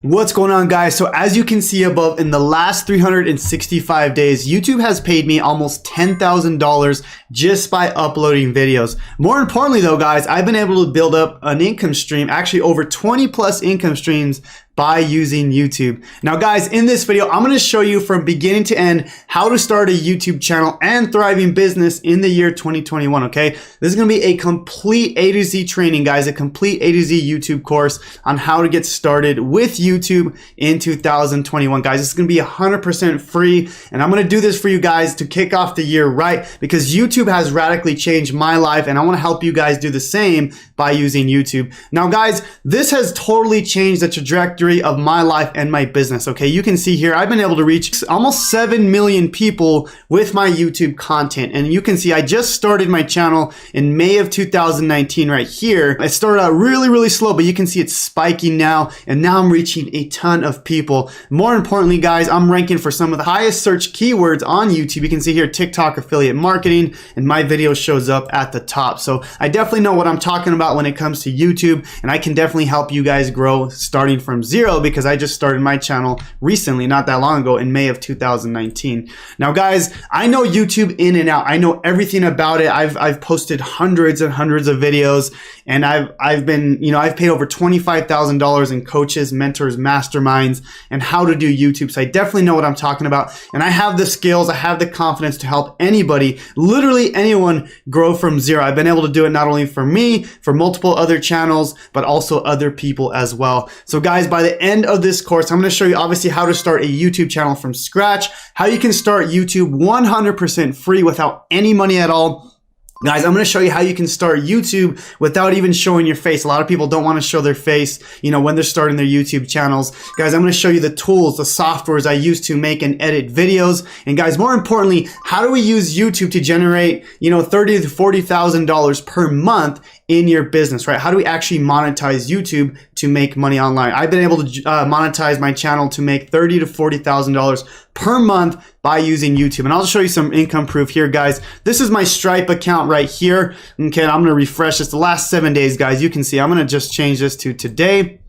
What's going on, guys? So as you can see above, in the last 365 days, YouTube has paid me almost $10,000 just by uploading videos. More importantly though, guys, I've been able to build up an income stream, actually over 20 plus income streams by using YouTube. Now guys, in this video, I'm gonna show you from beginning to end how to start a YouTube channel and thriving business in the year 2021, okay? This is gonna be a complete A to Z training, guys, a complete A to Z YouTube course on how to get started with YouTube in 2021, guys. This is gonna be 100% free, and I'm gonna do this for you guys to kick off the year right, because YouTube has radically changed my life, and I wanna help you guys do the same by using YouTube. Now guys, this has totally changed the trajectory of my life and my business, okay? You can see here, I've been able to reach almost 7 million people with my YouTube content. And you can see I just started my channel in May of 2019 right here. I started out really slow, but you can see it's spiking now, and now I'm reaching a ton of people. More importantly, guys, I'm ranking for some of the highest search keywords on YouTube. You can see here TikTok affiliate marketing, and my video shows up at the top. So I definitely know what I'm talking about when it comes to YouTube, and I can definitely help you guys grow starting from zero, because I just started my channel recently, not that long ago, in May of 2019. Now guys, I know YouTube in and out. I know everything about it. I've posted hundreds and hundreds of videos, and I've been, I've paid over $25,000 in coaches, mentors, masterminds, and how to do YouTube. So I definitely know what I'm talking about, and I have the skills, I have the confidence to help anybody, literally anyone, grow from zero. I've been able to do it not only for me, for multiple other channels, but also other people as well. So guys, by the end of this course, I'm going to show you obviously how to start a YouTube channel from scratch, how you can start YouTube 100% free without any money at all. Guys, I'm going to show you how you can start YouTube without even showing your face. A lot of people don't want to show their face, when they're starting their YouTube channels. Guys, I'm going to show you the tools, the softwares I use to make and edit videos. And guys, more importantly, how do we use YouTube to generate, $30,000 to $40,000 per month in your business, right? How do we actually monetize YouTube to make money online? I've been able to monetize my channel to make $30,000 to $40,000 per month by using YouTube. And I'll show you some income proof here, guys. This is my Stripe account right here. Okay, I'm gonna refresh this the last 7 days, guys. You can see I'm gonna just change this to today.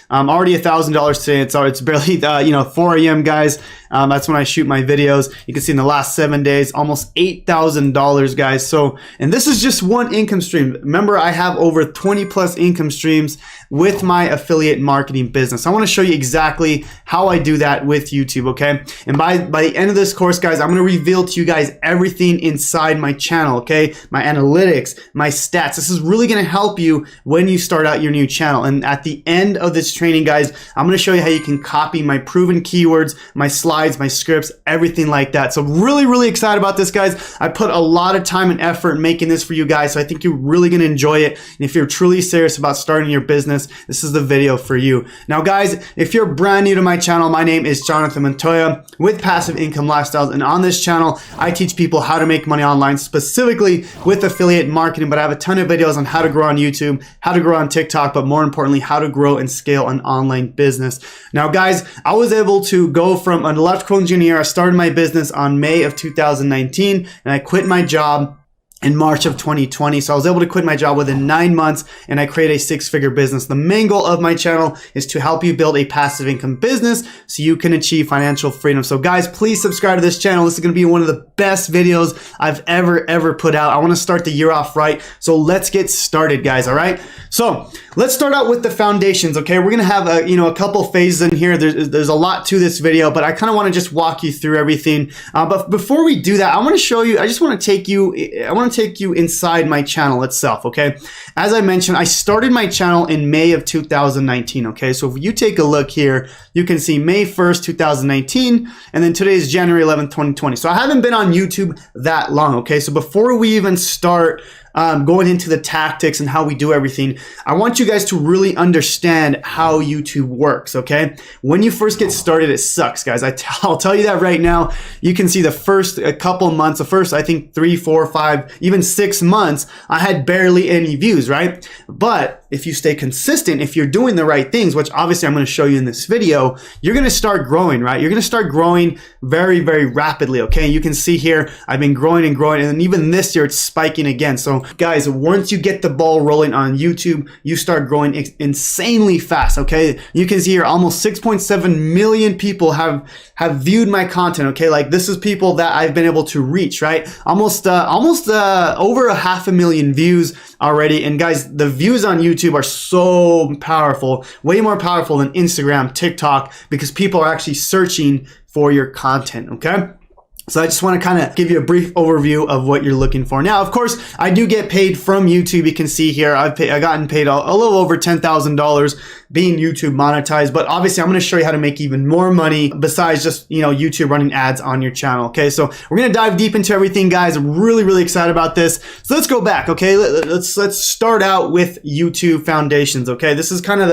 Already $1,000 today. It's barely 4 a.m. guys. That's when I shoot my videos. You can see in the last 7 days, almost $8,000, guys. So, and this is just one income stream. Remember, I have over 20 plus income streams with my affiliate marketing business. I want to show you exactly how I do that with YouTube, okay? And by the end of this course, guys, I'm going to reveal to you guys everything inside my channel, okay? My analytics, my stats. This is really going to help you when you start out your new channel. And at the end of this training, guys, I'm going to show you how you can copy my proven keywords, my slides, my scripts, everything like that. So really excited about this, guys. I put a lot of time and effort in making this for you guys, so I think you're really going to enjoy it. And if you're truly serious about starting your business, this is the video for you. Now guys, if you're brand new to my channel, my name is Jonathan Montoya with Passive Income Lifestyles, and on this channel I teach people how to make money online, specifically with affiliate marketing, but I have a ton of videos on how to grow on YouTube, how to grow on TikTok, but more importantly, how to grow and scale an online business. Now guys, I was able to go from an electrical engineer. I started my business on May of 2019, and I quit my job in March of 2020. So I was able to quit my job within 9 months, and I created a 6-figure business. The main goal of my channel is to help you build a passive income business so you can achieve financial freedom. So guys, please subscribe to this channel. This is going to be one of the best videos I've ever put out. I want to start the year off right. So let's get started, guys. All right. So let's start out with the foundations. Okay. We're going to have a couple phases in here. There's a lot to this video, but I kind of want to just walk you through everything. But before we do that, I want to show you, I want to take you inside my channel itself, okay? As I mentioned, I started my channel in May of 2019, okay? So if you take a look here, you can see May 1st, 2019, and then today is January 11th, 2020. So I haven't been on YouTube that long, okay? So before we even start going into the tactics and how we do everything, I want you guys to really understand how YouTube works, okay? When you first get started, it sucks, guys. I'll tell you that right now. You can see the first couple months, the first, I think 3, 4, 5, even 6 months, I had barely any views, right? But if you stay consistent, if you're doing the right things, which obviously I'm going to show you in this video, you're going to start growing, right? You're going to start growing very, very rapidly, okay? You can see here, I've been growing and growing, and even this year it's spiking again. So guys, once you get the ball rolling on YouTube, you start growing insanely fast, okay? You can see here almost 6.7 million people have viewed my content, okay? Like this is people that I've been able to reach, right? Almost over 500,000 views already. And guys, the views on YouTube are so powerful, way more powerful than Instagram, TikTok, because people are actually searching for your content, okay? So I just want to kind of give you a brief overview of what you're looking for. Now, of course, I do get paid from YouTube. You can see here, I've gotten paid a little over $10,000 being YouTube monetized, but obviously I'm going to show you how to make even more money besides just, YouTube running ads on your channel. Okay, so we're going to dive deep into everything, guys. I'm really, really excited about this. So let's go back. Okay, let's start out with YouTube foundations. Okay, this is kind of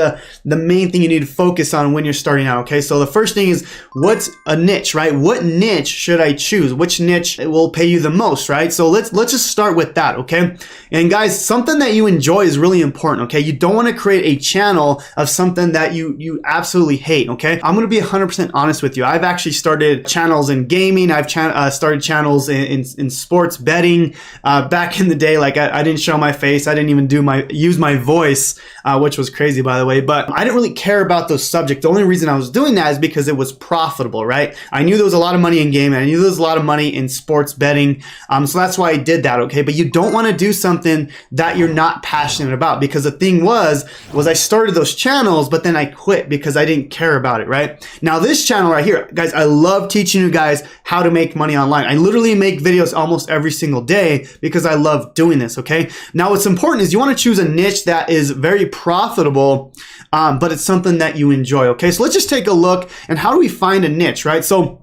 the main thing you need to focus on when you're starting out. Okay, so the first thing is, what's a niche, right? What niche should I choose? Which niche will pay you the most, right? So let's just start with that. Okay, and guys, something that you enjoy is really important. Okay, you don't want to create a channel of something that you absolutely hate. Okay, I'm gonna be 100% honest with you. I've actually started channels in gaming. I've started channels in sports betting. Back in the day, like I didn't show my face. I didn't even use my voice, which was crazy, by the way. But I didn't really care about those subjects. The only reason I was doing that is because it was profitable, right? I knew there was a lot of money in gaming. I knew there was a lot of money in sports betting. So that's why I did that. Okay, but you don't want to do something that you're not passionate about, because the thing was I started those channels, but then I quit because I didn't care about it, right? Now this channel right here, guys, I love teaching you guys how to make money online. I literally make videos almost every single day because I love doing this, okay? Now what's important is you want to choose a niche that is very profitable, but it's something that you enjoy, okay? So let's just take a look, and how do we find a niche, right? So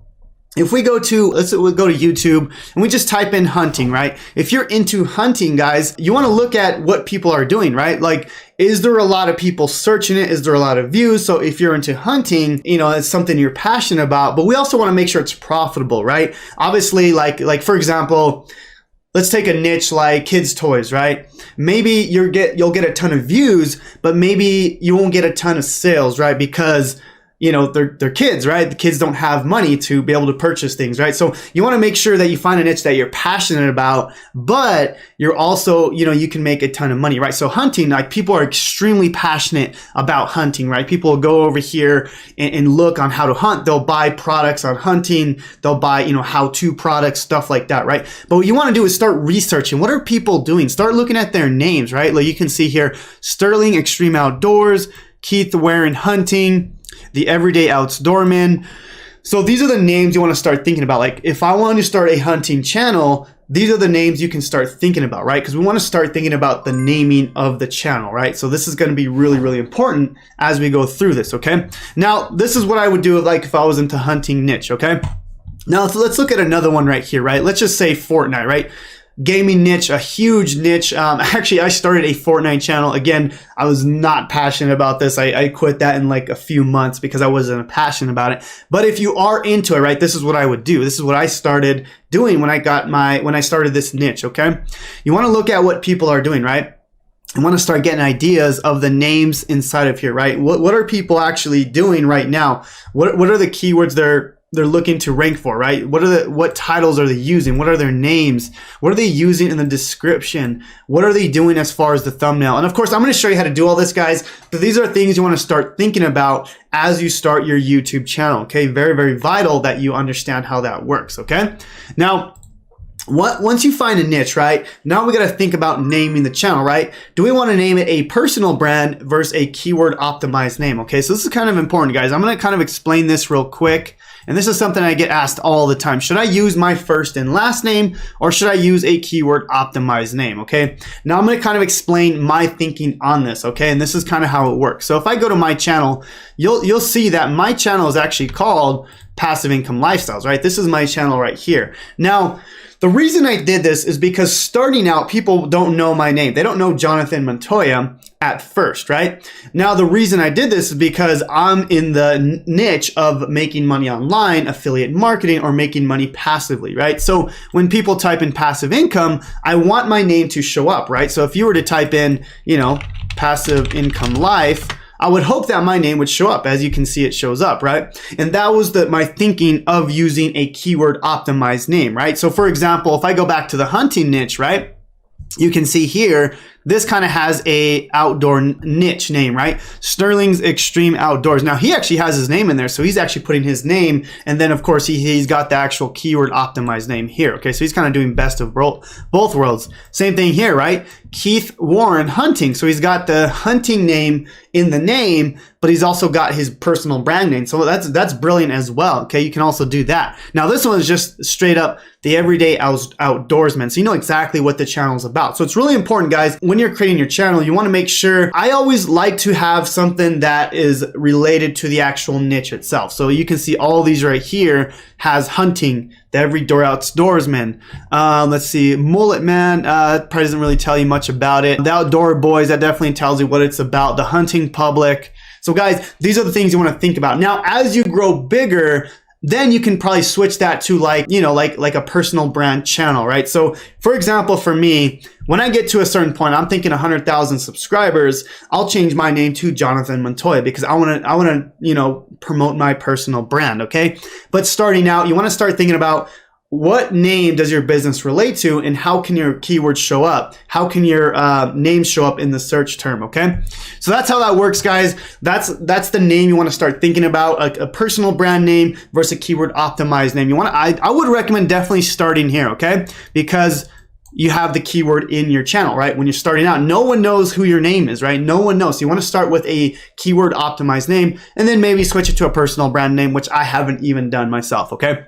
if we go to, we'll go to YouTube and we just type in hunting, right? If you're into hunting, guys, you want to look at what people are doing, right? Like, is there a lot of people searching it? Is there a lot of views? So if you're into hunting, it's something you're passionate about, but we also want to make sure it's profitable, right? Obviously, like for example, let's take a niche like kids' toys, right? Maybe you'll get a ton of views, but maybe you won't get a ton of sales, right? Because they're kids, right? The kids don't have money to be able to purchase things, right? So you want to make sure that you find a niche that you're passionate about, but you're also, you can make a ton of money, right? So hunting, like people are extremely passionate about hunting, right? People will go over here and look on how to hunt. They'll buy products on hunting. They'll buy, how-to products, stuff like that, right? But what you want to do is start researching. What are people doing? Start looking at their names, right? Like you can see here, Sterling Extreme Outdoors, Keith Warren Hunting, The Everyday Outdoorman. So these are the names you want to start thinking about. Like if I want to start a hunting channel, these are the names you can start thinking about, right? Because we want to start thinking about the naming of the channel, right? So this is going to be really, really important as we go through this, okay? Now, this is what I would do like if I was into hunting niche, okay? Now, let's look at another one right here, right? Let's just say Fortnite, right? Gaming niche, a huge niche. Actually, I started a Fortnite channel. Again, I was not passionate about this. I quit that in like a few months because I wasn't passionate about it. But if you are into it, right, this is what I would do. This is what I started doing when I started this niche, okay? You want to look at what people are doing, right? You want to start getting ideas of the names inside of here, right? What are people actually doing right now? What are the keywords they're looking to rank for, right? What titles are they using? What are their names? What are they using in the description? What are they doing as far as the thumbnail? And of course, I'm going to show you how to do all this, guys. But these are things you want to start thinking about as you start your YouTube channel, okay? Very, very vital that you understand how that works, okay? Now, once you find a niche, right? Now we got to think about naming the channel, right? Do we want to name it a personal brand versus a keyword optimized name? Okay, so this is kind of important, guys. I'm going to kind of explain this real quick. And this is something I get asked all the time. Should I use my first and last name, or should I use a keyword optimized name? Okay, now I'm going to kind of explain my thinking on this. Okay, and this is kind of how it works. So if I go to my channel, you'll see that my channel is actually called Passive Income Lifestyles, right? This is my channel right here. Now, the reason I did this is because starting out, people don't know my name. They don't know Jonathan Montoya. at first, right? Now, the reason I did this is because I'm in the niche of making money online, affiliate marketing, or making money passively, right? So when people type in passive income, I want my name to show up, right? So if you were to type in, you know, passive income life, I would hope that my name would show up. As you can see, it shows up, right? And that was my thinking of using a keyword optimized name, right? So for example, if I go back to the hunting niche, right? You can see here, this kind of has a outdoor niche name, right? Sterling's Extreme Outdoors. Now he actually has his name in there, so he's actually putting his name, and then of course he's got the actual keyword optimized name here. Okay, so he's kind of doing best of both worlds. Same thing here, right? Keith Warren Hunting. So he's got the hunting name in the name, but he's also got his personal brand name. So that's brilliant as well. Okay, you can also do that. Now this one is just straight up the everyday outdoorsman. So you know exactly what the channel is about. So it's really important, guys, when you're creating your channel, you want to make sure, I always like to have something that is related to the actual niche itself. So you can see all these right here has hunting, the everyday outdoorsman. Let's see, mullet man, probably doesn't really tell you much about it. The outdoor boys, that definitely tells you what it's about. The hunting public. So guys, these are the things you want to think about. Now, as you grow bigger, then you can probably switch that to like a personal brand channel, right? So for example, for me, when I get to a certain point, I'm thinking 100,000 subscribers, I'll change my name to Jonathan Montoya because I want to, you know, promote my personal brand, okay? But starting out, you want to start thinking about what name does your business relate to and how can your keywords show up? How can your name show up in the search term, okay? So that's how that works, guys. That's the name you want to start thinking about, a personal brand name versus a keyword optimized name. I would recommend definitely starting here, okay? Because you have the keyword in your channel, right? When you're starting out, no one knows who your name is, right? No one knows. So you want to start with a keyword optimized name and then maybe switch it to a personal brand name, which I haven't even done myself, okay?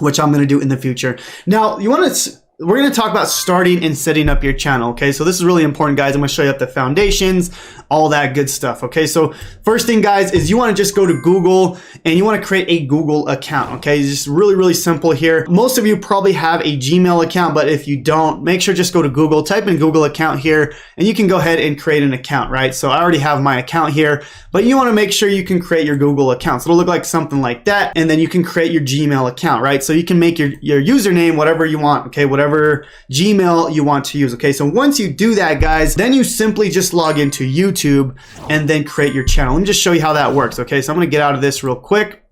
Which I'm going to do in the future. Now, we're going to talk about starting and setting up your channel, okay? So this is really important, guys. I'm going to show you up the foundations, all that good stuff, okay? So first thing, guys, is you want to just go to Google and you want to create a Google account, okay? It's just really, really simple here. Most of you probably have a Gmail account, but if you don't, make sure just go to Google, type in Google account here, and you can go ahead and create an account, right? So I already have my account here, but you want to make sure you can create your Google account. So it'll look like something like that, and then you can create your Gmail account, right? So you can make your username whatever you want, okay? Whatever Gmail you want to use, okay? So once you do that, guys, then you simply just log into YouTube and then create your channel. Let me just show you how that works, okay? So I'm going to get out of this real quick.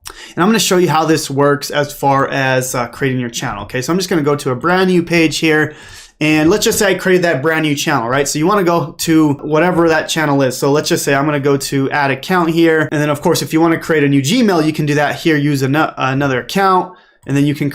And I'm going to show you how this works as far as creating your channel, okay? So I'm just going to go to a brand new page here. And let's just say I created that brand new channel, right? So you want to go to whatever that channel is. So let's just say I'm going to go to add account here. And then of course, if you want to create a new Gmail, you can do that here, use another account. And then you can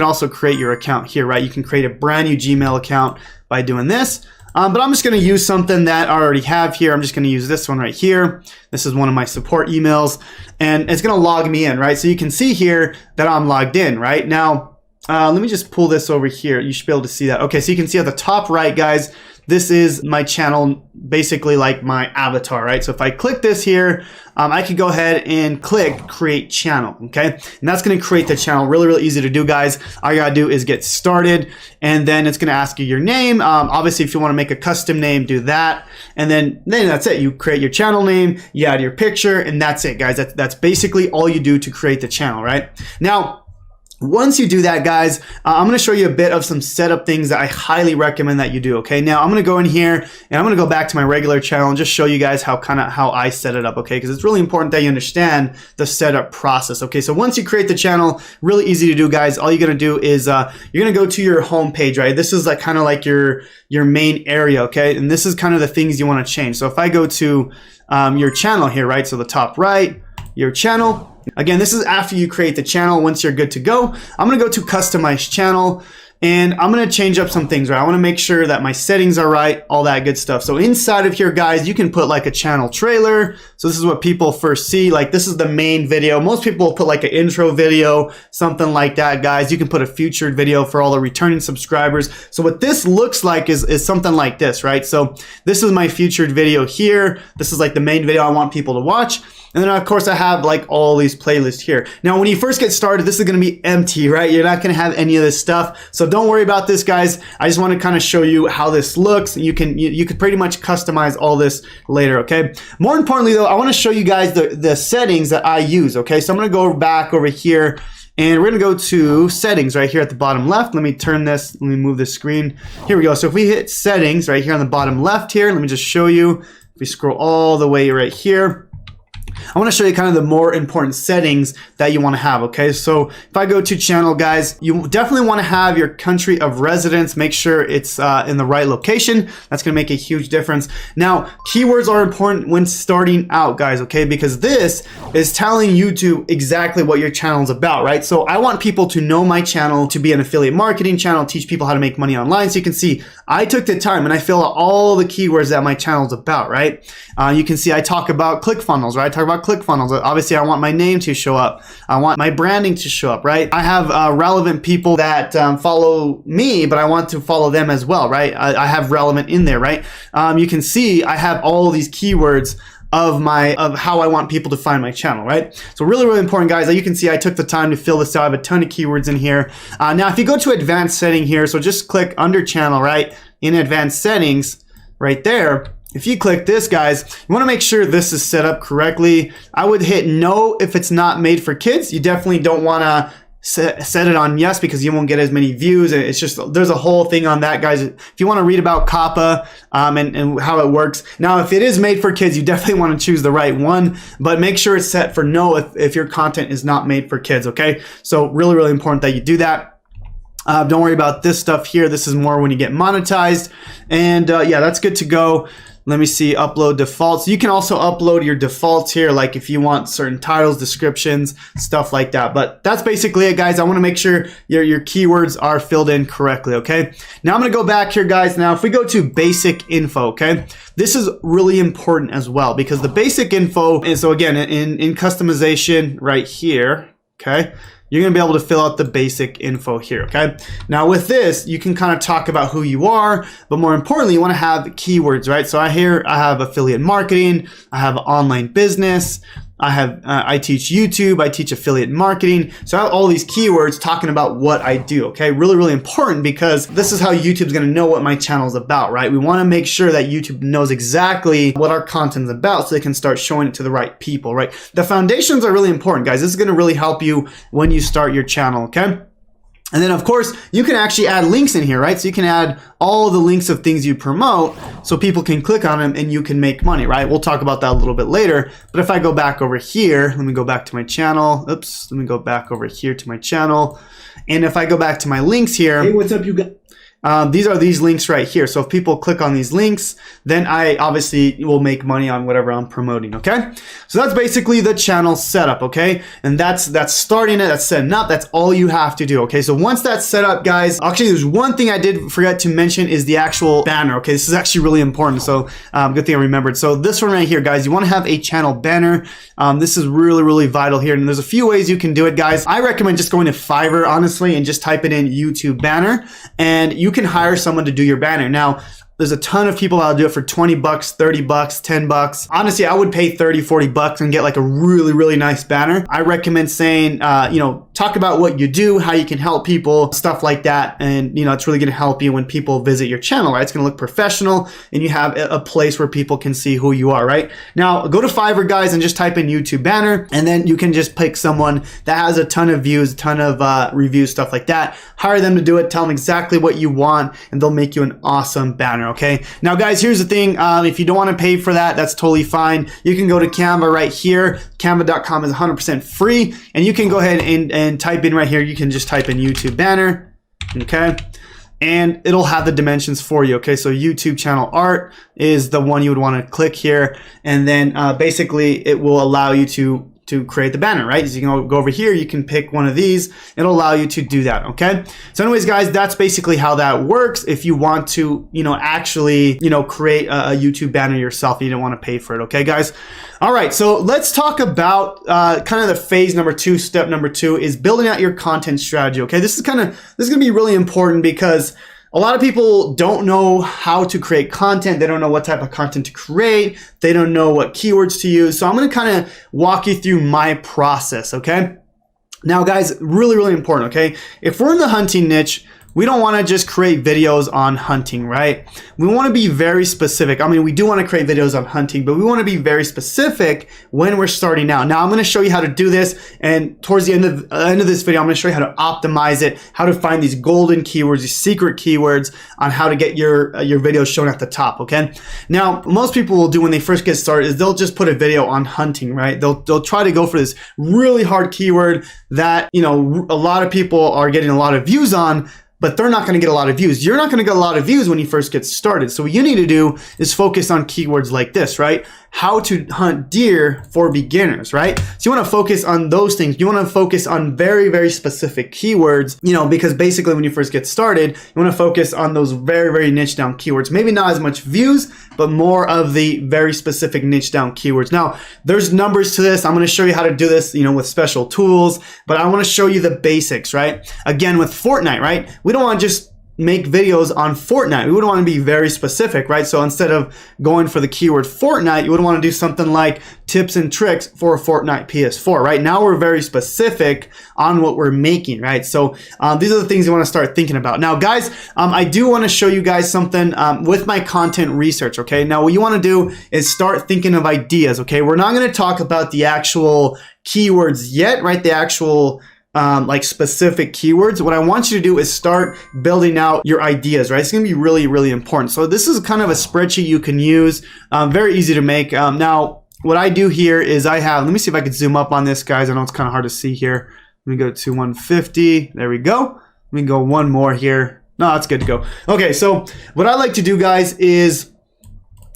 also create your account here, right? You can create a brand new Gmail account by doing this. But I'm just going to use something that I already have here. I'm just going to use this one right here. This is one of my support emails, and it's going to log me in, right? So you can see here that I'm logged in, right? Now, let me just pull this over here. You should be able to see that. Okay, so you can see at the top right, guys, this is my channel, basically like my avatar, right? So if I click this here, I could go ahead and click create channel, okay? And that's gonna create the channel. Really, really easy to do, guys. All you gotta do is get started, and then it's gonna ask you your name. Obviously, if you wanna make a custom name, do that. And then that's it. You create your channel name, you add your picture, and that's it, guys. That's basically all you do to create the channel, right? Now, once you do that, guys, I'm going to show you a bit of some setup things that I highly recommend that you do, okay? Now, I'm going to go in here, and I'm going to go back to my regular channel and just show you guys how I set it up, okay? Because it's really important that you understand the setup process, okay? So once you create the channel, really easy to do, guys. All you're going to do is you're going to go to your home page, right? This is like kind of like your main area, okay? And this is kind of the things you want to change. So if I go to your channel here, right? So the top right, your channel. Again, this is after you create the channel. Once you're good to go, I'm going to go to customize channel, and I'm going to change up some things, right? I want to make sure that my settings are right, all that good stuff. So inside of here, guys, you can put like a channel trailer. So this is what people first see. Like this is the main video. Most people will put like an intro video, something like that, guys. You can put a featured video for all the returning subscribers. So what this looks like is something like this, right? So this is my featured video here. This is like the main video I want people to watch. And then of course I have like all these playlists here. Now when you first get started, this is going to be empty, right? You're not going to have any of this stuff. So don't worry about this, guys. I just want to kind of show you how this looks. You could pretty much customize all this later, okay? More importantly though, I want to show you guys the settings that I use, okay? So I'm going to go back over here and we're going to go to settings right here at the bottom left. Let me turn this, let me move the screen. Here we go. So if we hit settings right here on the bottom left here, let me just show you. If we scroll all the way right here, I want to show you kind of the more important settings that you want to have, okay? So if I go to channel, guys, you definitely want to have your country of residence. Make sure it's in the right location. That's going to make a huge difference. Now, keywords are important when starting out, guys, okay? Because this is telling YouTube exactly what your channel is about, right? So I want people to know my channel to be an affiliate marketing channel, teach people how to make money online. So you can see I took the time and I fill out all the keywords that my channel is about, right? You can see I talk about ClickFunnels, right? I talk about ClickFunnels. Obviously, I want my name to show up. I want my branding to show up, right? I have relevant people that follow me, but I want to follow them as well, right? I have relevant in there, right? You can see I have all these keywords of how I want people to find my channel, right? So really, really important, guys. You can see I took the time to fill this out. I have a ton of keywords in here. Now, if you go to advanced setting here, so just click under channel, right? In advanced settings, right there. If you click this, guys, you want to make sure this is set up correctly. I would hit no if it's not made for kids. You definitely don't want to set it on yes because you won't get as many views. It's just, there's a whole thing on that, guys. If you want to read about COPPA and how it works. Now, if it is made for kids, you definitely want to choose the right one, but make sure it's set for no if your content is not made for kids, okay? So really, really important that you do that. Don't worry about this stuff here. This is more when you get monetized. And yeah, that's good to go. Let me see, upload defaults. You can also upload your defaults here, like if you want certain titles, descriptions, stuff like that. But that's basically it, guys. I want to make sure your keywords are filled in correctly, okay? Now I'm going to go back here, guys. Now, if we go to basic info, okay? This is really important as well because the basic info is, so again, in customization right here, okay? You're going to be able to fill out the basic info here, okay? Now with this, you can kind of talk about who you are, but more importantly, you want to have keywords, right? So I have affiliate marketing, I have online business, I teach YouTube, I teach affiliate marketing. So I have all these keywords talking about what I do, okay? Really, really important because this is how YouTube's gonna know what my channel is about, right? We wanna make sure that YouTube knows exactly what our content's about so they can start showing it to the right people, right? The foundations are really important, guys. This is gonna really help you when you start your channel, okay? And then of course, you can actually add links in here, right? So you can add all the links of things you promote so people can click on them and you can make money, right? We'll talk about that a little bit later. But if I go back over here, let me go back to my channel. Oops, let me go back over here to my channel. And if I go back to my links here. Hey, what's up, you guys? These are these links right here. So if people click on these links, then I obviously will make money on whatever I'm promoting, okay? So that's basically the channel setup, okay? And that's starting it, that's setting up, that's all you have to do, okay? So once that's set up, guys, actually there's one thing I did forget to mention is the actual banner, okay? This is actually really important, so good thing I remembered. So this one right here, guys, you wanna have a channel banner. This is really, really vital here, and there's a few ways you can do it, guys. I recommend just going to Fiverr, honestly, and just type it in YouTube banner, and you can hire someone to do your banner. Now, there's a ton of people that'll do it for 20 bucks, 30 bucks, 10 bucks. Honestly, I would pay 30, 40 bucks and get like a really, really nice banner. I recommend saying, talk about what you do, how you can help people, stuff like that. And, it's really going to help you when people visit your channel, right? It's going to look professional and you have a place where people can see who you are, right? Now, go to Fiverr, guys, and just type in YouTube banner. And then you can just pick someone that has a ton of views, a ton of reviews, stuff like that. Hire them to do it. Tell them exactly what you want and they'll make you an awesome banner. Okay. Now, guys, here's the thing. If you don't want to pay for that, that's totally fine. You can go to Canva right here. Canva.com is 100% free. And you can go ahead and type in right here. You can just type in YouTube banner. Okay. And it'll have the dimensions for you. Okay. So YouTube channel art is the one you would want to click here. And then basically it will allow you to create the banner, right? So you can go over here, you can pick one of these, it'll allow you to do that, okay? So anyways, guys, that's basically how that works if you want to, actually, create a YouTube banner yourself and you don't want to pay for it, okay, guys? All right, so let's talk about kind of the phase number two, step number two is building out your content strategy, okay? This is gonna be really important because a lot of people don't know how to create content. They don't know what type of content to create. They don't know what keywords to use. So I'm going to kind of walk you through my process, okay? Now, guys, really, really important, okay? If we're in the hunting niche, we don't want to just create videos on hunting, right? We want to be very specific. I mean, we do want to create videos on hunting, but we want to be very specific when we're starting out. Now, I'm going to show you how to do this, and towards the end of this video, I'm going to show you how to optimize it, how to find these golden keywords, these secret keywords on how to get your videos shown at the top, okay? Now, most people will do when they first get started is they'll just put a video on hunting, right? They'll try to go for this really hard keyword that, you know, a lot of people are getting a lot of views on, but they're not going to get a lot of views. You're not going to get a lot of views when you first get started. So what you need to do is focus on keywords like this, right? How to hunt deer for beginners, right? So you want to focus on those things. You want to focus on very, very specific keywords, you know, because basically when you first get started, you want to focus on those very, very niche down keywords. Maybe not as much views, but more of the very specific niche down keywords. Now, there's numbers to this. I'm going to show you how to do this, you know, with special tools, but I want to show you the basics, right? Again, with Fortnite, right? We don't want to just make videos on Fortnite. We would want to be very specific, right? So instead of going for the keyword Fortnite, you would want to do something like tips and tricks for Fortnite PS4, right? Now we're very specific on what we're making, right? So these are the things you want to start thinking about. Now, guys, I do want to show you guys something with my content research, okay? Now, what you want to do is start thinking of ideas, okay? We're not going to talk about the actual keywords yet, right? The actual like specific keywords. What I want you to do is start building out your ideas, right? It's going to be really, really important. So this is kind of a spreadsheet you can use, very easy to make. Now, what I do here is let me see if I can zoom up on this, guys. I know it's kind of hard to see here. Let me go to 150. There we go. Let me go one more here. No, that's good to go. Okay, so what I like to do, guys, is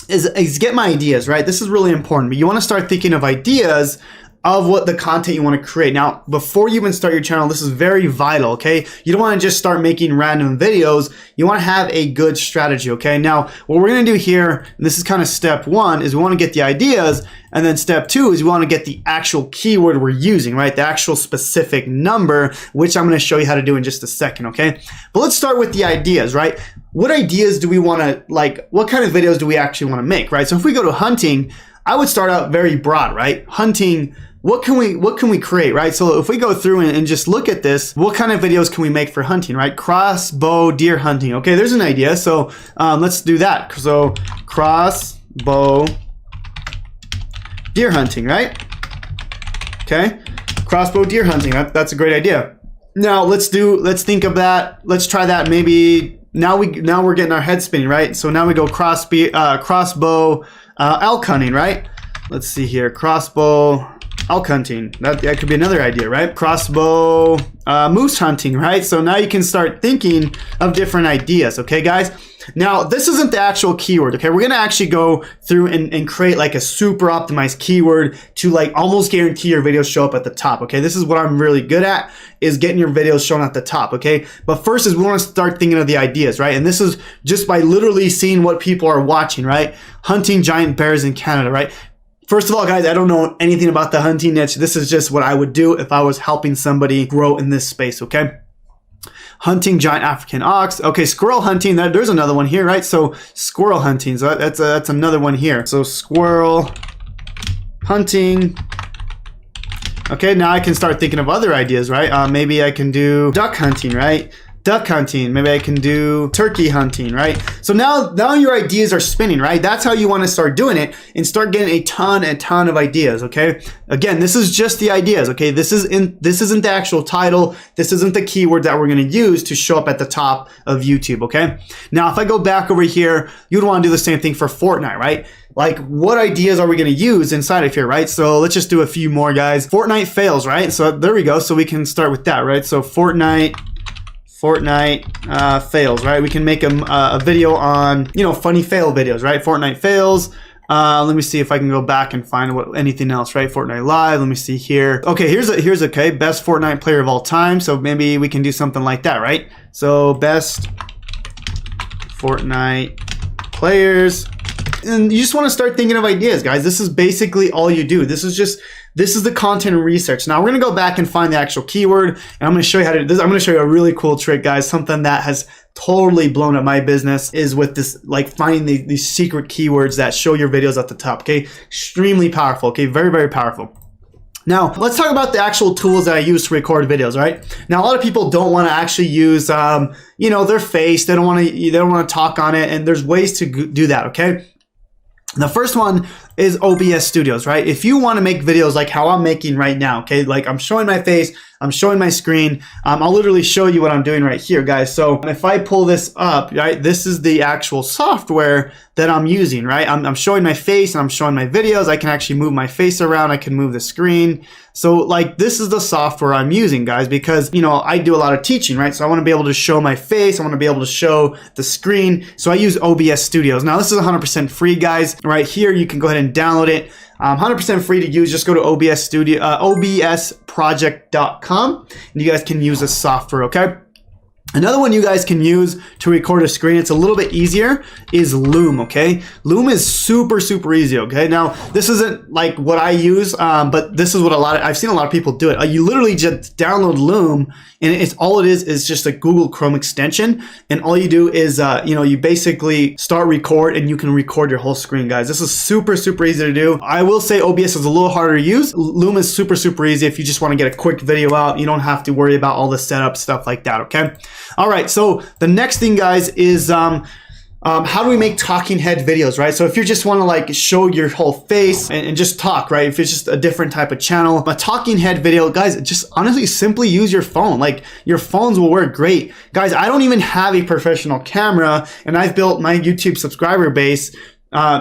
get my ideas, right? This is really important, but you want to start thinking of ideas of what the content you want to create. Now, before you even start your channel, this is very vital, okay? You don't want to just start making random videos. You want to have a good strategy, okay? Now, what we're going to do here, and this is kind of step one, is we want to get the ideas, and then step two is we want to get the actual keyword we're using, right? The actual specific number, which I'm going to show you how to do in just a second, okay? But let's start with the ideas, right? What ideas do we want to, like, what kind of videos do we actually want to make, right? So if we go to hunting, I would start out very broad, right? Hunting, what can we create, right? So if we go through and just look at this, what kind of videos can we make for hunting, right? Crossbow deer hunting. Okay, there's an idea. So let's do that. So crossbow deer hunting, right? Okay, crossbow deer hunting. That's a great idea. Now let's think of that. Let's try that. Maybe now we're getting our head spinning, right? So now we go crossbow elk hunting, right? Let's see here, crossbow elk hunting. That could be another idea, right? Crossbow moose hunting, right? So now you can start thinking of different ideas, okay, guys? Now, this isn't the actual keyword, okay? We're gonna actually go through and create like a super optimized keyword to like almost guarantee your videos show up at the top, okay? This is what I'm really good at, is getting your videos shown at the top, okay? But first is we wanna start thinking of the ideas, right? And this is just by literally seeing what people are watching, right? Hunting giant bears in Canada, right? First of all, guys, I don't know anything about the hunting niche. This is just what I would do if I was helping somebody grow in this space, okay? Hunting giant African ox. Okay, squirrel hunting. There's another one here, right? So squirrel hunting. So that's another one here. So squirrel hunting. Okay, now I can start thinking of other ideas, right? Maybe I can do duck hunting, right? Duck hunting. Maybe I can do turkey hunting, right? So now your ideas are spinning, right? That's how you want to start doing it and start getting a ton of ideas, okay? Again, this is just the ideas, okay? This isn't the actual title. This isn't the keyword that we're going to use to show up at the top of YouTube, okay? Now, if I go back over here, you'd want to do the same thing for Fortnite, right? Like, what ideas are we going to use inside of here, right? So let's just do a few more, guys. Fortnite fails, right? So there we go. So we can start with that, right? So Fortnite fails, right? We can make a video on, you know, funny fail videos, right? Fortnite fails. Let me see if I can go back and find anything else, right? Fortnite live. Let me see here. Okay, here's okay, best Fortnite player of all time. So maybe we can do something like that, right? So best Fortnite players. And you just want to start thinking of ideas, guys. This is basically all you do. This is the content research. Now we're going to go back and find the actual keyword, and I'm going to show you how to do this. I'm going to show you a really cool trick, guys. Something that has totally blown up my business is with this, like finding these secret keywords that show your videos at the top, okay? Extremely powerful, okay? Very, very powerful. Now, let's talk about the actual tools that I use to record videos, right? Now, a lot of people don't want to actually use, you know, their face. They don't want to talk on it, and there's ways to do that, okay? The first one is OBS Studios, right? If you want to make videos like how I'm making right now, okay? Like I'm showing my face, I'm showing my screen. I'll literally show you what I'm doing right here, guys. So if I pull this up, right, this is the actual software that I'm using, right? I'm showing my face and I'm showing my videos. I can actually move my face around. I can move the screen. So like this is the software I'm using, guys, because, you know, I do a lot of teaching, right? So I want to be able to show my face. I want to be able to show the screen. So I use OBS Studios. Now this is 100% free, guys. Right here, you can go ahead and download it. 100% free to use. Just go to obsproject.com and you guys can use this software, okay? Another one you guys can use to record a screen, it's a little bit easier, is Loom, okay? Loom is super, super easy, okay? Now, this isn't like what I use, but this is what I've seen a lot of people do it. You literally just download Loom, and it's all it is just a Google Chrome extension, and all you do is, you know, you basically start record, and you can record your whole screen, guys. This is super, super easy to do. I will say OBS is a little harder to use. Loom is super, super easy if you just want to get a quick video out. You don't have to worry about all the setup stuff like that, okay? All right, so the next thing, guys, is how do we make talking head videos, right? So if you just want to like show your whole face and just talk, right? If it's just a different type of channel, a talking head video, guys, just honestly simply use your phone. Like your phones will work great. Guys, I don't even have a professional camera, and I've built my YouTube subscriber base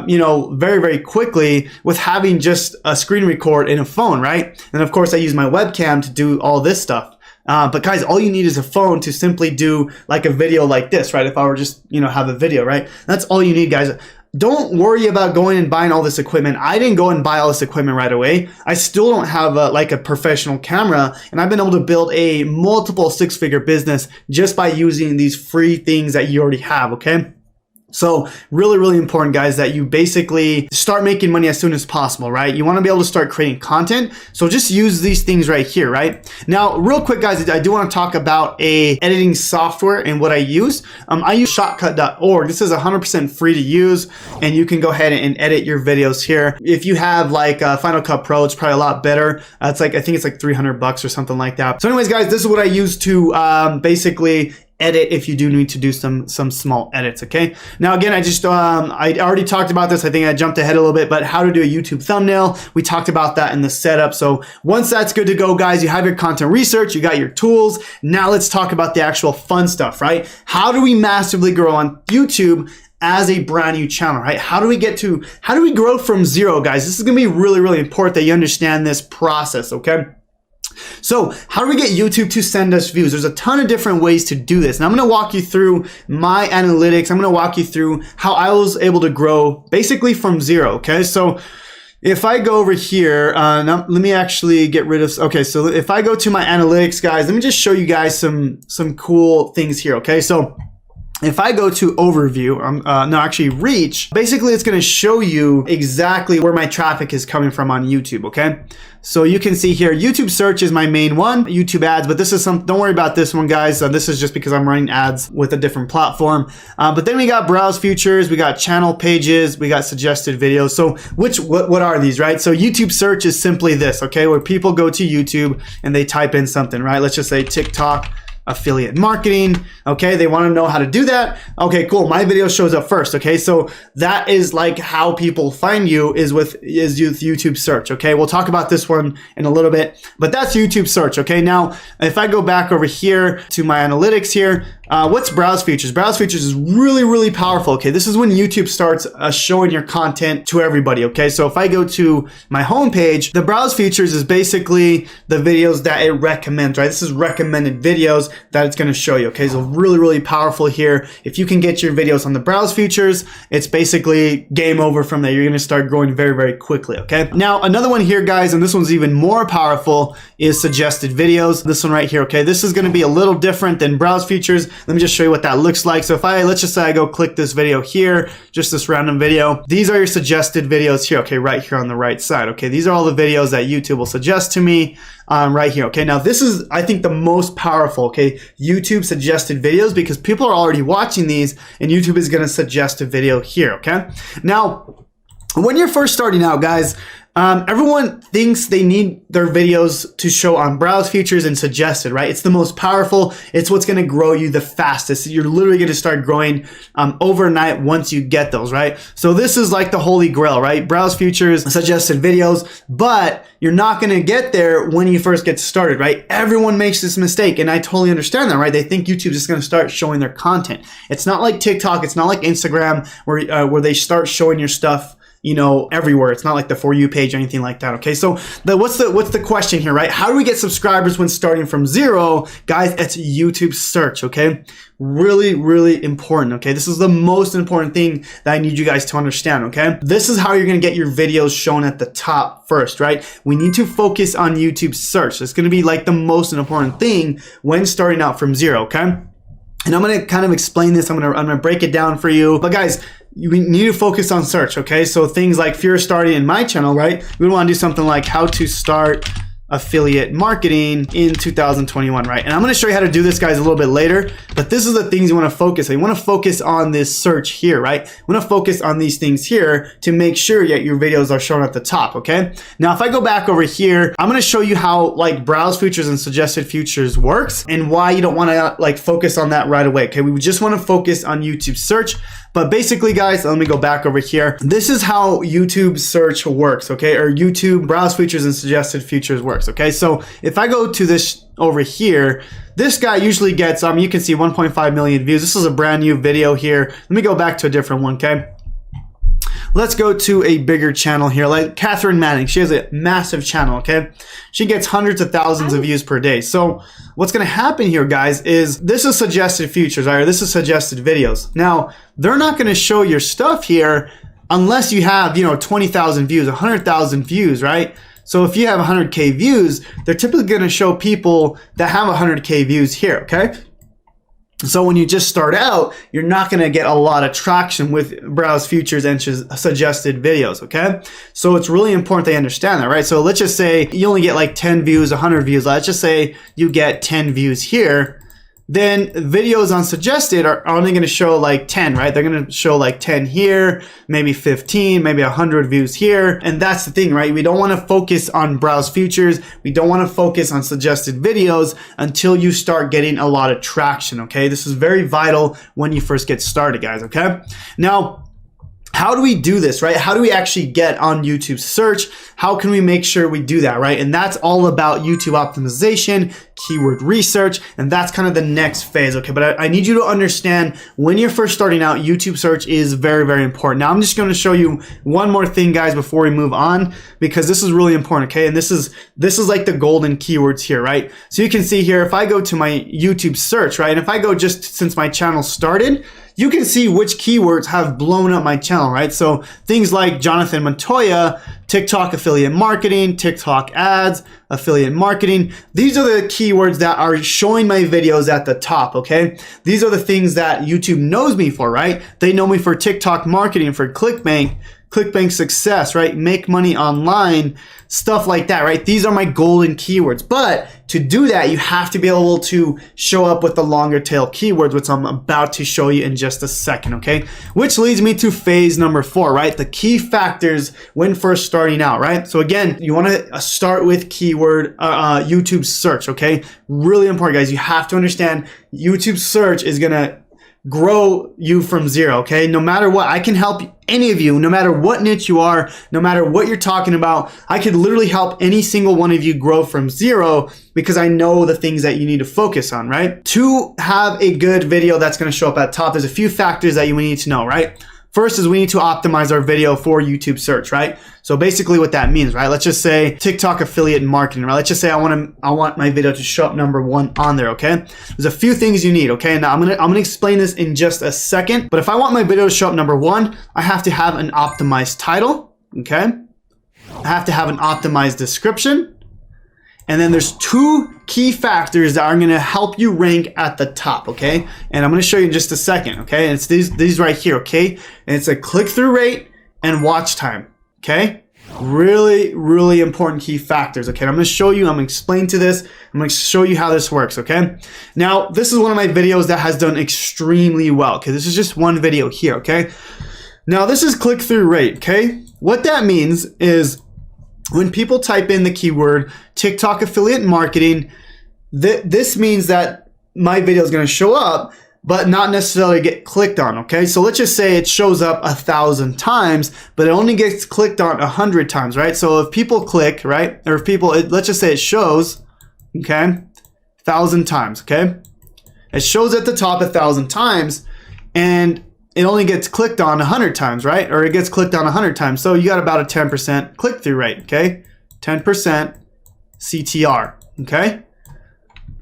you know, very, very quickly with having just a screen record in a phone, right? And of course I use my webcam to do all this stuff. But guys, all you need is a phone to simply do like a video like this, right? If I were just, you know, have a video, right? That's all you need, guys. Don't worry about going and buying all this equipment. I didn't go and buy all this equipment right away. I still don't have like a professional camera, and I've been able to build a multiple six-figure business just by using these free things that you already have, okay? So really, really important, guys, that you basically start making money as soon as possible, right? You want to be able to start creating content. So just use these things right here, right? Now, real quick, guys, I do want to talk about a editing software and what I use. I use shotcut.org. This is 100% free to use, and you can go ahead and edit your videos here. If you have like Final Cut Pro, it's probably a lot better. It's like, I think it's like $300 or something like that. So anyways, guys, this is what I use to basically edit if you do need to do some small edits, okay? Now again, I already talked about this. I think I jumped ahead a little bit, but how to do a YouTube thumbnail, we talked about that in the setup. So once that's good to go, guys, you have your content research, you got your tools. Now let's talk about the actual fun stuff, right? How do we massively grow on YouTube as a brand new channel, right? How do we grow from zero, guys? This is gonna be really, really important that you understand this process, okay? So how do we get YouTube to send us views? There's a ton of different ways to do this. And I'm going to walk you through my analytics. I'm going to walk you through how I was able to grow basically from zero. Okay. So if I go over here, now let me actually get rid of, okay. So if I go to my analytics, guys, let me just show you guys some cool things here. Okay. So if I go to overview, reach, basically it's going to show you exactly where my traffic is coming from on YouTube, okay? So you can see here, YouTube search is my main one, YouTube ads, but this is don't worry about this one, guys. This is just because I'm running ads with a different platform. But then we got browse features, we got channel pages, we got suggested videos. So what are these, right? So YouTube search is simply this, okay? Where people go to YouTube and they type in something, right? Let's just say TikTok affiliate marketing. Okay, they want to know how to do that. Okay, cool. My video shows up first. Okay, so that is like how people find you is with YouTube search. Okay, we'll talk about this one in a little bit, but that's YouTube search. Okay, now if I go back over here to my analytics here, what's browse features? Browse features is really, really powerful. Okay, this is when YouTube starts showing your content to everybody. Okay, so if I go to my homepage, the browse features is basically the videos that it recommends, right? This is recommended videos that it's going to show you. Okay, so really, really powerful here. If you can get your videos on the browse features, it's basically game over from there. You're going to start growing very, very quickly. Okay, now another one here, guys, and this one's even more powerful, is suggested videos. This one right here. Okay, this is going to be a little different than browse features. Let me just show you what that looks like. So if let's just say I go click this video here, just this random video, these are your suggested videos here. Okay, right here on the right side. Okay, these are all the videos that YouTube will suggest to me right here. Okay, now this is, I think, the most powerful, okay, YouTube suggested videos, because people are already watching these and YouTube is going to suggest a video here. Okay, now when you're first starting out, guys, Everyone thinks they need their videos to show on browse features and suggested, right? It's the most powerful. It's what's going to grow you the fastest. You're literally going to start growing overnight once you get those, right? So this is like the holy grail, right? Browse features, suggested videos, but you're not going to get there when you first get started, right? Everyone makes this mistake, and I totally understand that, right? They think YouTube's just going to start showing their content. It's not like TikTok. It's not like Instagram where they start showing your stuff, you know, everywhere. It's not like the For You page or anything like that. Okay, so what's the question here, right? How do we get subscribers when starting from zero? Guys, it's YouTube search. Okay, really, really important. Okay, this is the most important thing that I need you guys to understand. Okay, this is how you're gonna get your videos shown at the top first, right? We need to focus on YouTube search. It's gonna be like the most important thing when starting out from zero. Okay. And I'm going to kind of explain this. I'm going to break it down for you. But guys, you need to focus on search, okay? So things like if you're starting in my channel, right? We want to do something like how to start affiliate marketing in 2021, right? And I'm going to show you how to do this, guys, a little bit later. But this is the things you want to focus on. You want to focus on this search here, right? You want to focus on these things here to make sure that your videos are shown at the top, okay? Now, if I go back over here, I'm going to show you how like browse features and suggested features works and why you don't want to like focus on that right away, okay? We just want to focus on YouTube search. But basically, guys, let me go back over here. This is how YouTube search works, okay? Or YouTube browse features and suggested features works, okay? So if I go to this over here, this guy usually gets, you can see 1.5 million views. This is a brand new video here. Let me go back to a different one, okay? Let's go to a bigger channel here, like Catherine Manning. She has a massive channel, okay? She gets hundreds of thousands of views per day. So what's gonna happen here, guys, is this is suggested features, right? Or this is suggested videos. Now, they're not gonna show your stuff here unless you have, 20,000 views, 100,000 views, right? So if you have 100K views, they're typically gonna show people that have 100K views here, okay? So when you just start out, you're not going to get a lot of traction with browse features and suggested videos, okay? So it's really important they understand that, right? So let's just say you only get like 10 views, 100 views. Let's just say you get 10 views here. Then videos on suggested are only going to show like 10, right? They're going to show like 10 here, maybe 15, maybe 100 views here. And that's the thing, right? We don't want to focus on browse features. We don't want to focus on suggested videos until you start getting a lot of traction, okay? This is very vital when you first get started, guys, okay? Now, how do we do this, right? How do we actually get on YouTube search? How can we make sure we do that, right? And that's all about YouTube optimization, keyword research, and that's kind of the next phase, okay? But I need you to understand when you're first starting out, YouTube search is very, very important. Now, I'm just going to show you one more thing, guys, before we move on, because this is really important, okay? And this is like the golden keywords here, right? So you can see here, if I go to my YouTube search, right? And if I go just since my channel started, you can see which keywords have blown up my channel, right? So things like Jonathan Montoya, TikTok affiliate marketing, TikTok ads, affiliate marketing. These are the keywords that are showing my videos at the top, okay? These are the things that YouTube knows me for, right? They know me for TikTok marketing, for ClickBank success, right? Make money online, stuff like that, right? These are my golden keywords. But to do that, you have to be able to show up with the longer tail keywords, which I'm about to show you in just a second, okay? Which leads me to phase number 4, right? The key factors when first starting out, right? So again, you want to start with keyword YouTube search, okay? Really important, guys. You have to understand YouTube search is gonna grow you from zero, okay? No matter what, I can help any of you, no matter what niche you are, no matter what you're talking about. I could literally help any single one of you grow from zero because I know the things that you need to focus on, right? To have a good video that's going to show up at top, there's a few factors that you need to know, right? First is we need to optimize our video for YouTube search, right? So basically what that means, right? Let's just say TikTok affiliate marketing, right? Let's just say I want my video to show up number 1 on there, okay? There's a few things you need, okay? Now I'm gonna explain this in just a second, but if I want my video to show up number 1, I have to have an optimized title, okay? I have to have an optimized description. And then there's 2 key factors that are going to help you rank at the top, okay? And I'm going to show you in just a second, okay? And it's these right here, okay? And it's a click-through rate and watch time, okay? Really, really important key factors, okay? And I'm going to show you, I'm going to explain to this, I'm going to show you how this works, okay? Now, this is one of my videos that has done extremely well, okay? This is just one video here, okay? Now, this is click-through rate, okay? What that means is when people type in the keyword TikTok affiliate marketing, this means that my video is going to show up, but not necessarily get clicked on, okay? So let's just say it shows up 1,000 times, but it only gets clicked on 100 times, right? So if people click, right, or if people, let's just say it shows, okay, 1,000 times, okay? It shows at the top 1,000 times, and it only gets clicked on 100 times, right? Or it gets clicked on 100 times. So you got about a 10% click-through rate, okay? 10% CTR, okay?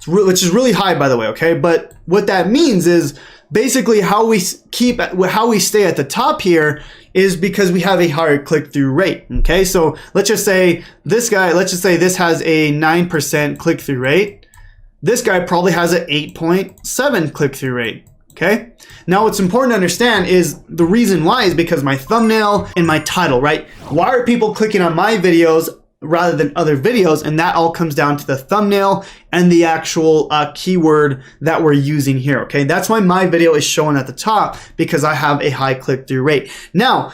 Which is really high, by the way, okay? But what that means is basically how we stay at the top here is because we have a higher click-through rate, okay? So let's just say this has a 9% click-through rate. This guy probably has an 8.7 click-through rate, okay? Now what's important to understand is the reason why is because my thumbnail and my title, right? Why are people clicking on my videos rather than other videos? And that all comes down to the thumbnail and the actual keyword that we're using here, okay? That's why my video is showing at the top, because I have a high click-through rate. Now,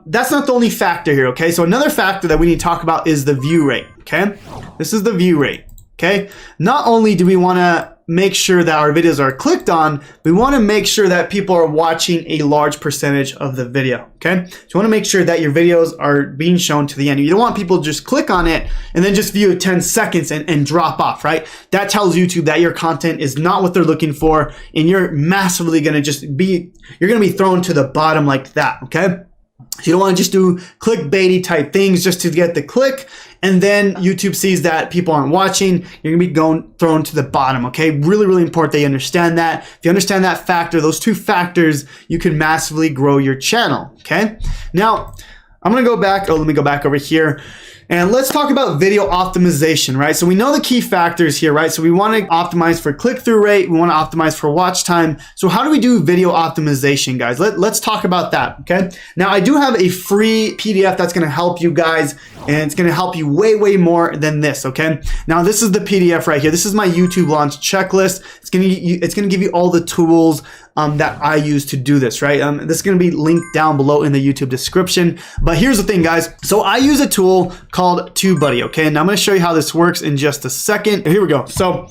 that's not the only factor here, okay? So another factor that we need to talk about is the view rate, okay? This is the view rate, okay? Not only do we want to make sure that our videos are clicked on, we want to make sure that people are watching a large percentage of the video, okay? So you want to make sure that your videos are being shown to the end. You don't want people to just click on it and then just view it 10 seconds and drop off, right? That tells YouTube that your content is not what they're looking for, and you're massively going to you're going to be thrown to the bottom like that, okay? So you don't want to just do clickbaity type things just to get the click, and then YouTube sees that people aren't watching. You're gonna be thrown to the bottom, okay? Really, really important that you understand that. If you understand that factor, those two factors, you can massively grow your channel, okay? Now, I'm gonna go back, let me go back over here. And let's talk about video optimization, right? So we know the key factors here, right? So we want to optimize for click-through rate. We want to optimize for watch time. So how do we do video optimization, guys? Let's talk about that, okay? Now, I do have a free PDF that's going to help you guys, and it's going to help you way, way more than this, okay? Now, this is the PDF right here. This is my YouTube launch checklist. It's going to give you all the tools that I use to do this, right? This is going to be linked down below in the YouTube description. But here's the thing, guys. So I use a tool called TubeBuddy, okay? And I'm going to show you how this works in just a second. Here we go. So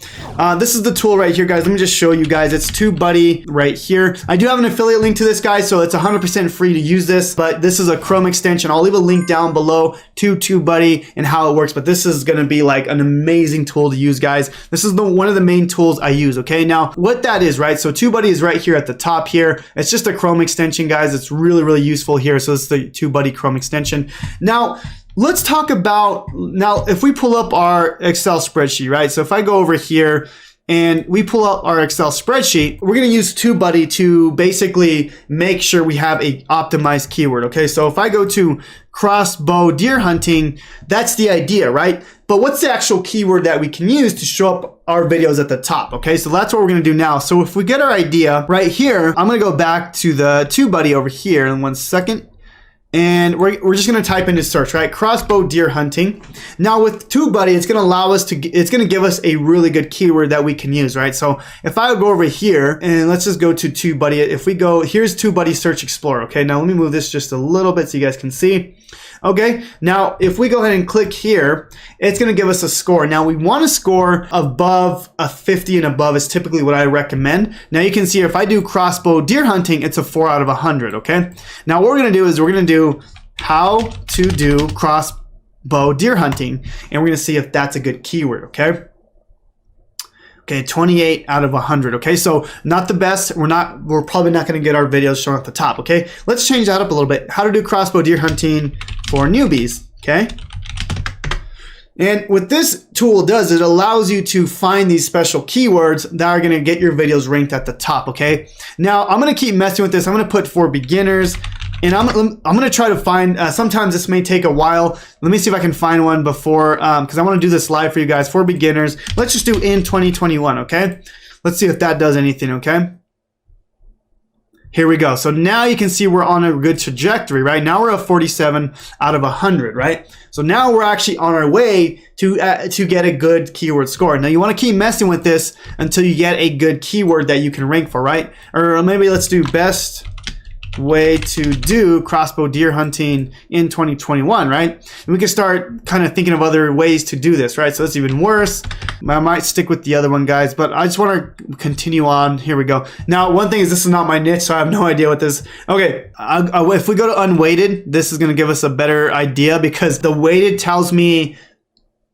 this is the tool right here, guys. Let me just show you guys. It's TubeBuddy right here. I do have an affiliate link to this, guys, so it's 100% free to use this, but this is a Chrome extension. I'll leave a link down below to TubeBuddy and how it works, but this is going to be like an amazing tool to use, guys. This is one of the main tools I use, okay? Now, what that is, right? So TubeBuddy is right here at the top here. It's just a Chrome extension, guys. It's really, really useful here. So it's the TubeBuddy Chrome extension. Now, let's talk about, if we pull up our Excel spreadsheet, right? So if I go over here and we pull up our Excel spreadsheet, we're going to use TubeBuddy to basically make sure we have a optimized keyword, okay? So if I go to crossbow deer hunting, that's the idea, right? But what's the actual keyword that we can use to show up our videos at the top, okay? So that's what we're going to do now. So if we get our idea right here, I'm going to go back to the TubeBuddy over here in 1 second. And we're just going to type into search, right? Crossbow deer hunting. Now with TubeBuddy, it's going to allow us it's going to give us a really good keyword that we can use, right? So if I go over here and let's just go to TubeBuddy. If we go, here's TubeBuddy Search Explorer. Okay, now let me move this just a little bit so you guys can see. Okay, now if we go ahead and click here, it's going to give us a score. Now we want to score above a 50 and above is typically what I recommend. Now you can see if I do crossbow deer hunting, it's a 4 out of 100, okay? Now what we're going to do is we're going to do how to do crossbow deer hunting, and we're going to see if that's a good keyword, okay? Okay, 28 out of 100, okay? So not the best. We're probably not going to get our videos shown at the top, okay? Let's change that up a little bit. How to do crossbow deer hunting for newbies, okay? And what this tool does, it allows you to find these special keywords that are going to get your videos ranked at the top, okay? Now, I'm going to keep messing with this. I'm going to put for beginners. And I'm going to try to find, sometimes this may take a while. Let me see if I can find one before, because I want to do this live for you guys for beginners. Let's just do in 2021, okay? Let's see if that does anything, okay? Here we go. So now you can see we're on a good trajectory, right? Now we're at 47 out of 100, right? So now we're actually on our way to get a good keyword score. Now you want to keep messing with this until you get a good keyword that you can rank for, right? Or maybe let's do best way to do crossbow deer hunting in 2021, right? And we can start kind of thinking of other ways to do this, right? So that's even worse. I might stick with the other one, guys, but I just want to continue on. Here we go. Now, one thing is this is not my niche, so I have no idea what this. Okay, if we go to unweighted, this is going to give us a better idea because the weighted tells me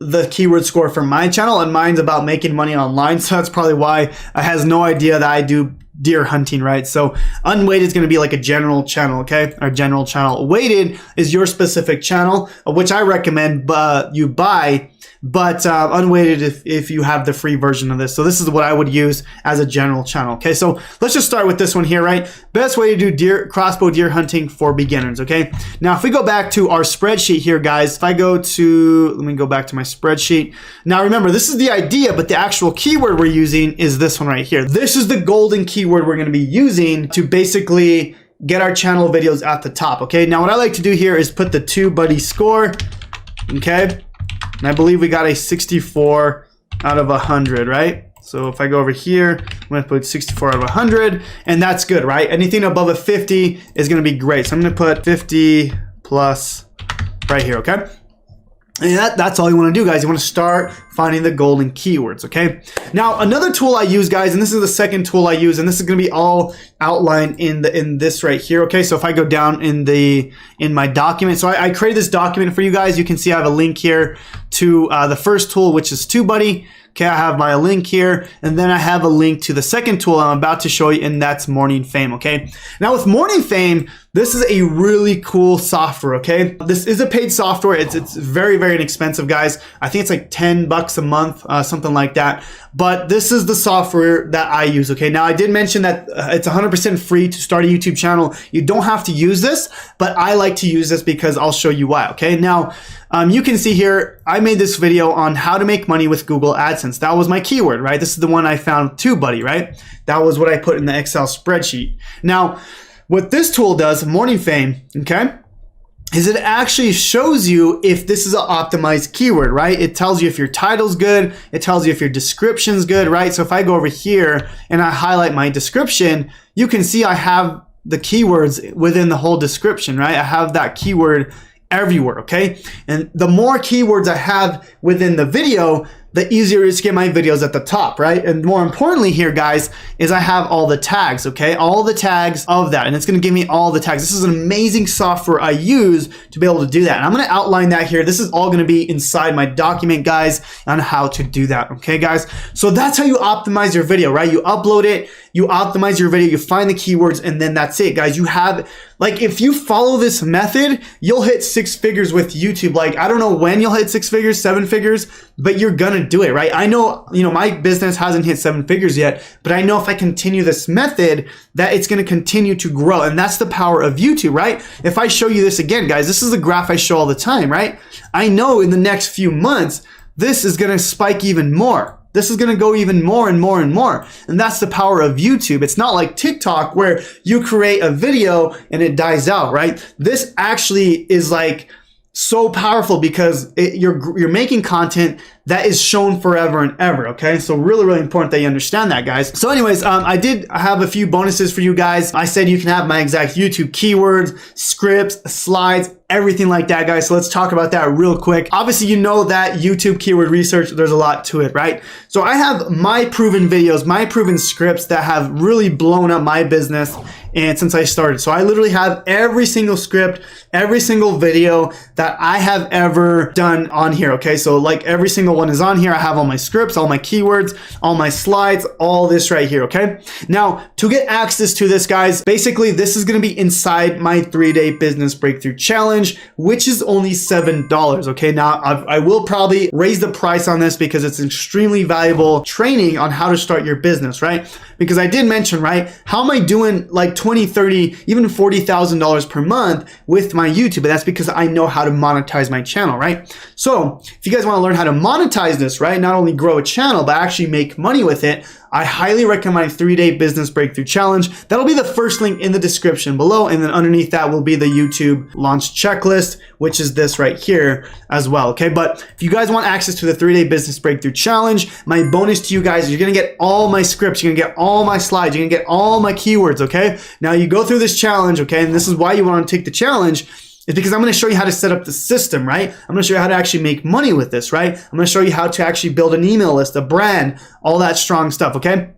the keyword score for my channel, and mine's about making money online. So that's probably why it has no idea that I do deer hunting, right? So unweighted is going to be like a general channel, okay? Our general channel. Weighted is your specific channel, which I recommend you buy, but unweighted if you have the free version of this. So this is what I would use as a general channel, okay? So let's just start with this one here, right? Best way to do crossbow deer hunting for beginners, okay? Now, if we go back to our spreadsheet here, guys, if I go to, let me go back to my spreadsheet. Now, remember, this is the idea, but the actual keyword we're using is this one right here. This is the golden keyword we're going to be using to basically get our channel videos at the top, okay? Now, what I like to do here is put the TubeBuddy score, okay? And I believe we got a 64 out of 100, right? So if I go over here, I'm going to put 64 out of 100, and that's good, right? Anything above a 50 is going to be great. So I'm going to put 50 plus right here, okay? And that's all you want to do, guys. You want to start finding the golden keywords, okay? Now, another tool I use, guys, and this is the second tool I use, and this is going to be all outlined in this right here, okay? So if I go down in my document, so I created this document for you guys. You can see I have a link here to the first tool, which is TubeBuddy. Okay, I have my link here, and then I have a link to the second tool I'm about to show you, and that's Morning Fame, okay? Now with Morning Fame, this is a really cool software, okay? This is a paid software. It's very, very inexpensive, guys. I think it's like 10 bucks a month, something like that. But this is the software that I use, okay? Now, I did mention that it's 100% free to start a YouTube channel. You don't have to use this, but I like to use this because I'll show you why, okay? Now, you can see here, I made this video on how to make money with Google AdSense. That was my keyword, right? This is the one I found, TubeBuddy, right? That was what I put in the Excel spreadsheet. Now, what this tool does, Morning Fame, okay, is it actually shows you if this is an optimized keyword, right? It tells you if your title's good. It tells you if your description's good, right? So if I go over here and I highlight my description, you can see I have the keywords within the whole description, right? I have that keyword everywhere, okay? And the more keywords I have within the video, the easier it is to get my videos at the top, right? And more importantly here, guys, is I have all the tags, okay? All the tags of that, and it's gonna give me all the tags. This is an amazing software I use to be able to do that. And I'm gonna outline that here. This is all gonna be inside my document, guys, on how to do that, okay, guys? So that's how you optimize your video, right? You upload it, you optimize your video, you find the keywords, and then that's it, guys. You have, like, if you follow this method, you'll hit 6 figures with YouTube. Like, I don't know when you'll hit 6 figures, 7 figures, but you're gonna do it, right? I know, my business hasn't hit 7 figures yet, but I know if I continue this method, that it's gonna continue to grow. And that's the power of YouTube, right? If I show you this again, guys, this is a graph I show all the time, right? I know in the next few months, this is gonna spike even more. This is going to go even more and more and more. And that's the power of YouTube. It's not like TikTok where you create a video and it dies out, right? This actually is like so powerful because you're making content that is shown forever and ever, okay? So really, really important that you understand that, guys. So anyways, I did have a few bonuses for you guys. I said you can have my exact YouTube keywords, scripts, slides, everything like that, guys. So let's talk about that real quick. Obviously, you know that YouTube keyword research, there's a lot to it, right? So I have my proven videos, my proven scripts that have really blown up my business and since I started. So I literally have every single script, every single video that I have ever done on here, okay? So like every single one is on here. I have all my scripts, all my keywords, all my slides, all this right here, okay? Now, to get access to this, guys, basically this is gonna be inside my 3-day business breakthrough challenge, which is only $7, okay? Now, I will probably raise the price on this because it's extremely valuable training on how to start your business, right? Because I did mention, right, how am I doing like 20, 30, even $40,000 per month with my YouTube? But that's because I know how to monetize my channel, right? So if you guys want to learn how to monetize monetize this, right? Not only grow a channel, but actually make money with it, I highly recommend my 3-day business breakthrough challenge. That'll be the first link in the description below. And then underneath that will be the YouTube launch checklist, which is this right here as well. Okay. But if you guys want access to the 3-day business breakthrough challenge, my bonus to you guys is you're going to get all my scripts. You're going to get all my slides. You're going to get all my keywords. Okay. Now you go through this challenge. Okay. And this is why you want to take the challenge. Is because I'm going to show you how to set up the system, right? I'm going to show you how to actually make money with this, right? I'm going to show you how to actually build an email list, a brand, all that strong stuff, okay?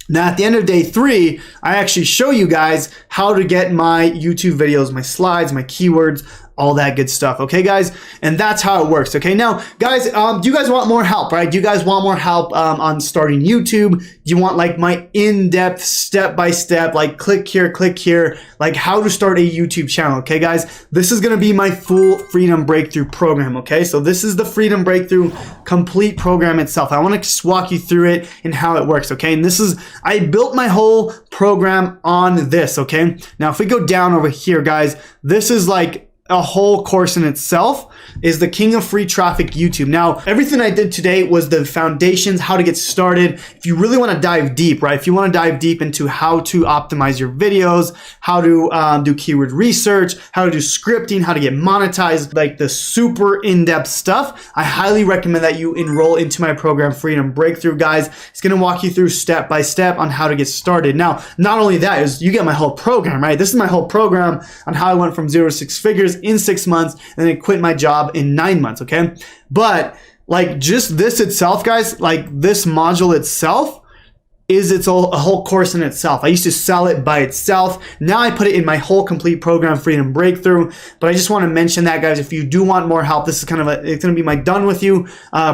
Now, at the end of day 3, I actually show you guys how to get my YouTube videos, my slides, my keywords, all that good stuff. Okay, guys? And that's how it works. Okay, now, guys, do you guys want more help, right? Do you guys want more help on starting YouTube? Do you want like my in-depth, step-by-step, like click here, like how to start a YouTube channel? Okay, guys? This is going to be my full Freedom Breakthrough program. Okay, so this is the Freedom Breakthrough complete program itself. I want to just walk you through it and how it works. Okay, and this is, I built my whole program on this. Okay, now if we go down over here, guys, this is like a whole course in itself, is the King of Free Traffic YouTube. Now, everything I did today was the foundations, how to get started. If you really want to dive deep, right? If you want to dive deep into how to optimize your videos, how to do keyword research, how to do scripting, how to get monetized, like the super in-depth stuff, I highly recommend that you enroll into my program, Freedom Breakthrough, guys. It's going to walk you through step by step on how to get started. Now, not only that, is you get my whole program, right? This is my whole program on how I went from 0 to 6 figures in 6 months and then quit my job in 9 months. Okay. But like just this itself, guys, like this module itself is a whole course in itself. I used to sell it by itself. Now I put it in my whole complete program, Freedom Breakthrough. But I just want to mention that, guys, if you do want more help, this is kind of it's going to be my done with you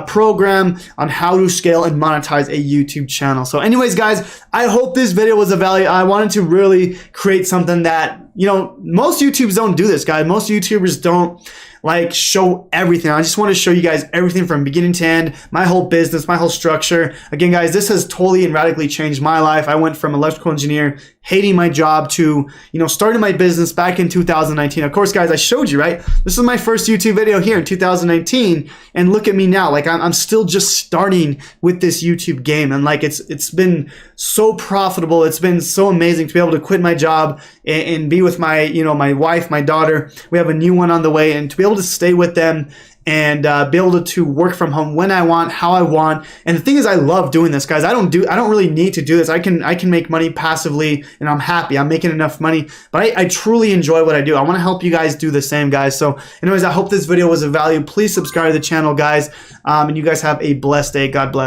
program on how to scale and monetize a YouTube channel. So anyways, guys, I hope this video was of value. I wanted to really create something that, you know, most YouTubers don't do this, guys. Most YouTubers don't like show everything. I just want to show you guys everything from beginning to end, my whole business, my whole structure. Again, guys, this has totally and radically changed my life. I went from electrical engineer, hating my job, to, you know, starting my business back in 2019. Of course, guys, I showed you, right? This is my first YouTube video here in 2019, and look at me now. Like I'm still just starting with this YouTube game, and like it's been so profitable. It's been so amazing to be able to quit my job and be with my, you know, my wife, my daughter. We have a new one on the way, and to be able to stay with them and be able to work from home when I want, how I want. And the thing is, I love doing this, guys. I don't really need to do this. I can make money passively, and I'm happy. I'm making enough money, but I truly enjoy what I do. I want to help you guys do the same, guys. So anyways, I hope this video was of value. Please subscribe to the channel, guys. And you guys have a blessed day. God bless.